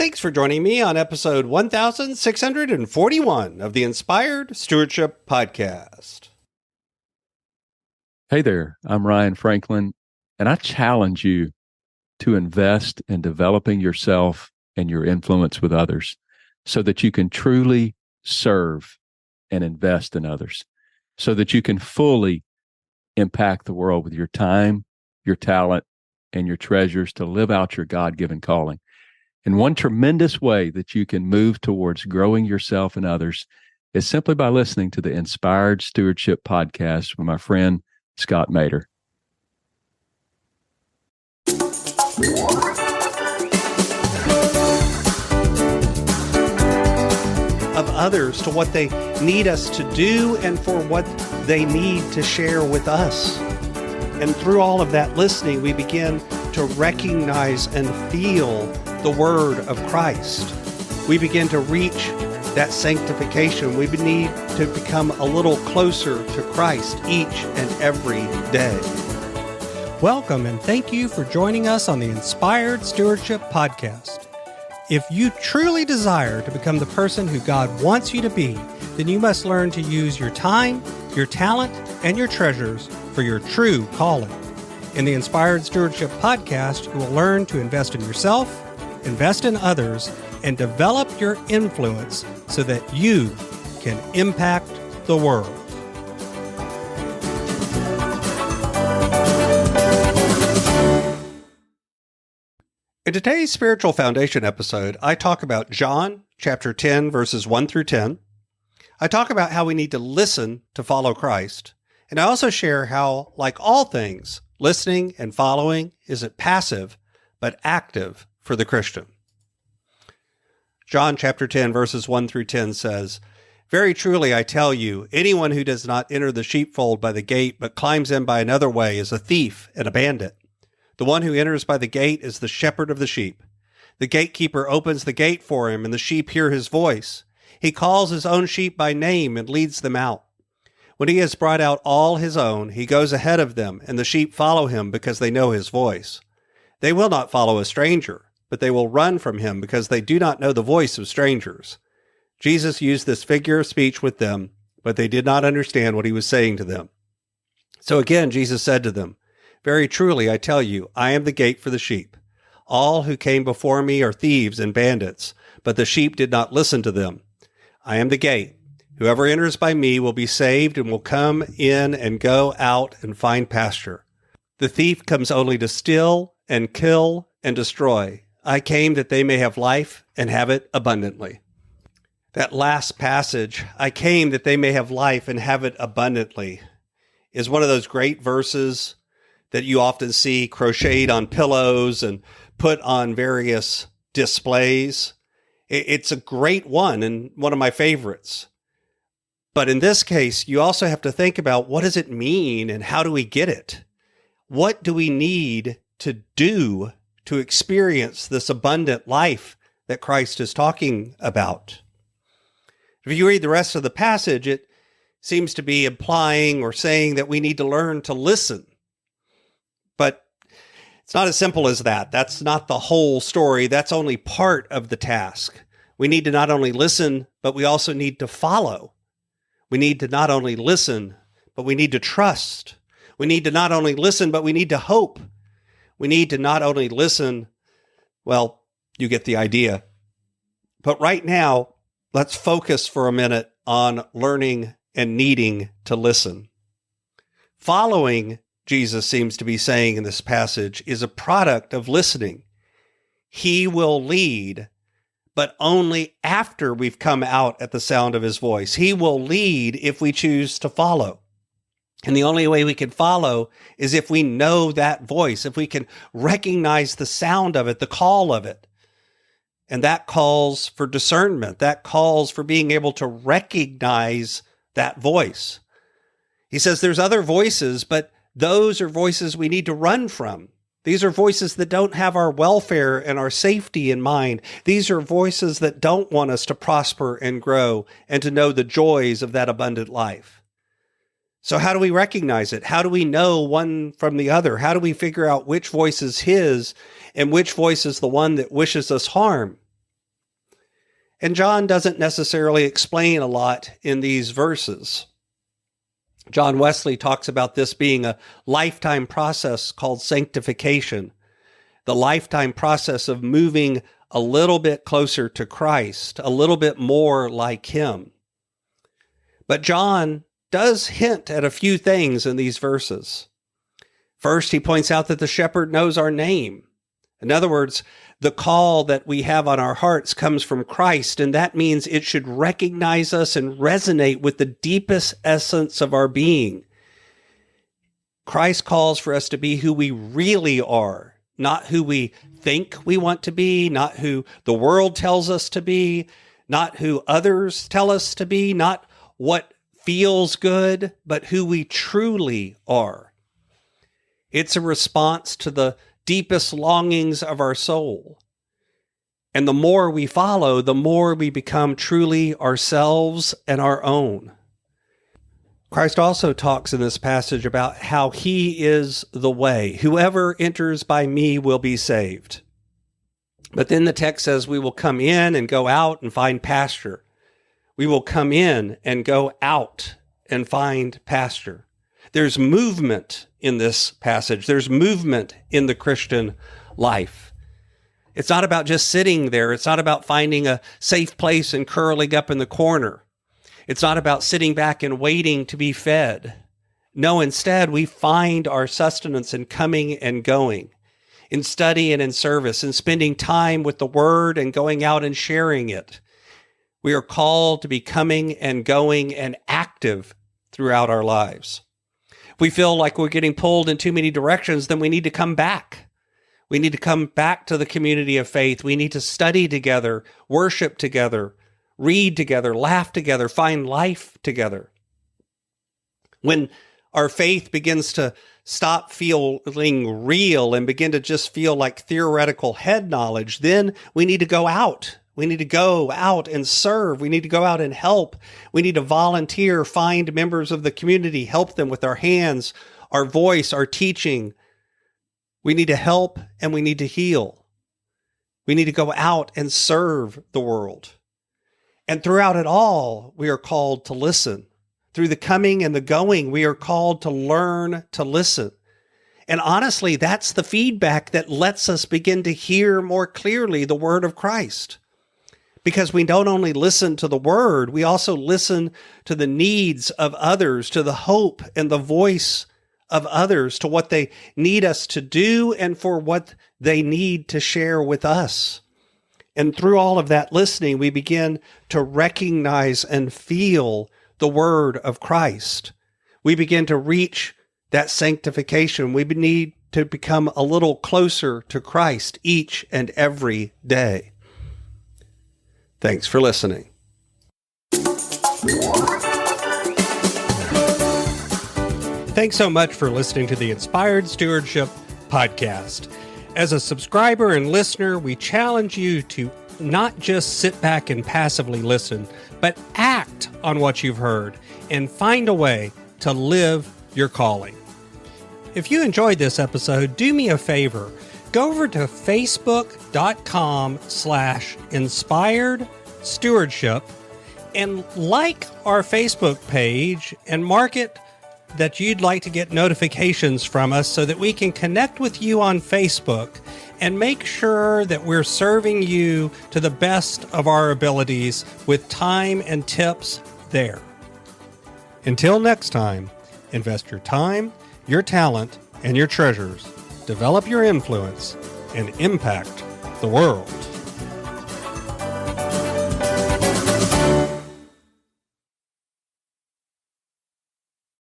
Thanks for joining me on episode 1641 of the Inspired Stewardship Podcast. Hey there, I'm Ryan Franklin, and I challenge you to invest in developing yourself and your influence with others so that you can truly serve and invest in others, so that you can fully impact the world with your time, your talent, and your treasures to live out your God-given calling. And one tremendous way that you can move towards growing yourself and others is simply by listening to the Inspired Stewardship Podcast with my friend, Scott Mater. Of others to what they need us to do and for what they need to share with us. And through all of that listening, we begin to recognize and feel the word of Christ. We begin to reach that sanctification. We need to become a little closer to Christ each and every day. Welcome and thank you for joining us on the Inspired Stewardship Podcast. If you truly desire to become the person who God wants you to be, then you must learn to use your time, your talent, and your treasures for your true calling. In the Inspired Stewardship Podcast, you will learn to invest in yourself, invest in others, and develop your influence so that you can impact the world. In today's Spiritual Foundation episode, I talk about John chapter 10, verses 1 through 10. I talk about how we need to listen to follow Christ. And I also share how, like all things, listening and following isn't passive, but active for the Christian. John chapter 10, verses 1 through 10 says, "Very truly I tell you, anyone who does not enter the sheepfold by the gate, but climbs in by another way is a thief and a bandit. The one who enters by the gate is the shepherd of the sheep. The gatekeeper opens the gate for him, and the sheep hear his voice. He calls his own sheep by name and leads them out. When he has brought out all his own, he goes ahead of them, and the sheep follow him because they know his voice. They will not follow a stranger, but they will run from him because they do not know the voice of strangers." Jesus used this figure of speech with them, but they did not understand what he was saying to them. So again, Jesus said to them, "Very truly, I tell you, I am the gate for the sheep. All who came before me are thieves and bandits, but the sheep did not listen to them. I am the gate. Whoever enters by me will be saved and will come in and go out and find pasture. The thief comes only to steal and kill and destroy. I came that they may have life and have it abundantly." That last passage, "I came that they may have life and have it abundantly," is one of those great verses that you often see crocheted on pillows and put on various displays. It's a great one and one of my favorites. But in this case, you also have to think about, what does it mean and how do we get it? What do we need to do to experience this abundant life that Christ is talking about? If you read the rest of the passage, it seems to be implying or saying that we need to learn to listen. But it's not as simple as that. That's not the whole story. That's only part of the task. We need to not only listen, but we also need to follow. We need to not only listen, but we need to trust. We need to not only listen, but we need to hope. We need to not only listen, well, you get the idea. But right now, let's focus for a minute on learning and needing to listen. Following, Jesus seems to be saying in this passage, is a product of listening. He will lead, but only after we've come out at the sound of his voice. He will lead if we choose to follow. And the only way we can follow is if we know that voice, if we can recognize the sound of it, the call of it. And that calls for discernment. That calls for being able to recognize that voice. He says there's other voices, but those are voices we need to run from. These are voices that don't have our welfare and our safety in mind. These are voices that don't want us to prosper and grow and to know the joys of that abundant life. So how do we recognize it? How do we know one from the other? How do we figure out which voice is his and which voice is the one that wishes us harm? And John doesn't necessarily explain a lot in these verses. John Wesley talks about this being a lifetime process called sanctification, the lifetime process of moving a little bit closer to Christ, a little bit more like Him. But John does hint at a few things in these verses. First, he points out that the shepherd knows our name. In other words, the call that we have on our hearts comes from Christ, and that means it should recognize us and resonate with the deepest essence of our being. Christ calls for us to be who we really are, not who we think we want to be, not who the world tells us to be, not who others tell us to be, not what feels good, but who we truly are. It's a response to the deepest longings of our soul. And the more we follow, the more we become truly ourselves and our own. Christ also talks in this passage about how He is the way. Whoever enters by me will be saved. But then the text says we will come in and go out and find pasture. We will come in and go out and find pasture. There's movement in this passage. There's movement in the Christian life. It's not about just sitting there. It's not about finding a safe place and curling up in the corner. It's not about sitting back and waiting to be fed. No, instead, we find our sustenance in coming and going, in study and in service, in spending time with the Word and going out and sharing it. We are called to be coming and going and active throughout our lives. If we feel like we're getting pulled in too many directions, then we need to come back. We need to come back to the community of faith. We need to study together, worship together, read together, laugh together, find life together. When our faith begins to stop feeling real and begin to just feel like theoretical head knowledge, then we need to go out. We need to go out and serve. We need to go out and help. We need to volunteer, find members of the community, help them with our hands, our voice, our teaching. We need to help and we need to heal. We need to go out and serve the world. And throughout it all, we are called to listen. Through the coming and the going, we are called to learn to listen. And honestly, that's the feedback that lets us begin to hear more clearly the word of Christ. Because we don't only listen to the word, we also listen to the needs of others, to the hope and the voice of others, to what they need us to do and for what they need to share with us. And through all of that listening, we begin to recognize and feel the word of Christ. We begin to reach that sanctification. We need to become a little closer to Christ each and every day. Thanks for listening. Thanks so much for listening to the Inspired Stewardship podcast. As a subscriber and listener, we challenge you to not just sit back and passively listen, but act on what you've heard and find a way to live your calling. If you enjoyed this episode, do me a favor. Go over to facebook.com/inspired stewardship and like our Facebook page and mark it that you'd like to get notifications from us so that we can connect with you on Facebook and make sure that we're serving you to the best of our abilities with time and tips there. Until next time, invest your time, your talent, and your treasures. Develop your influence and impact the world.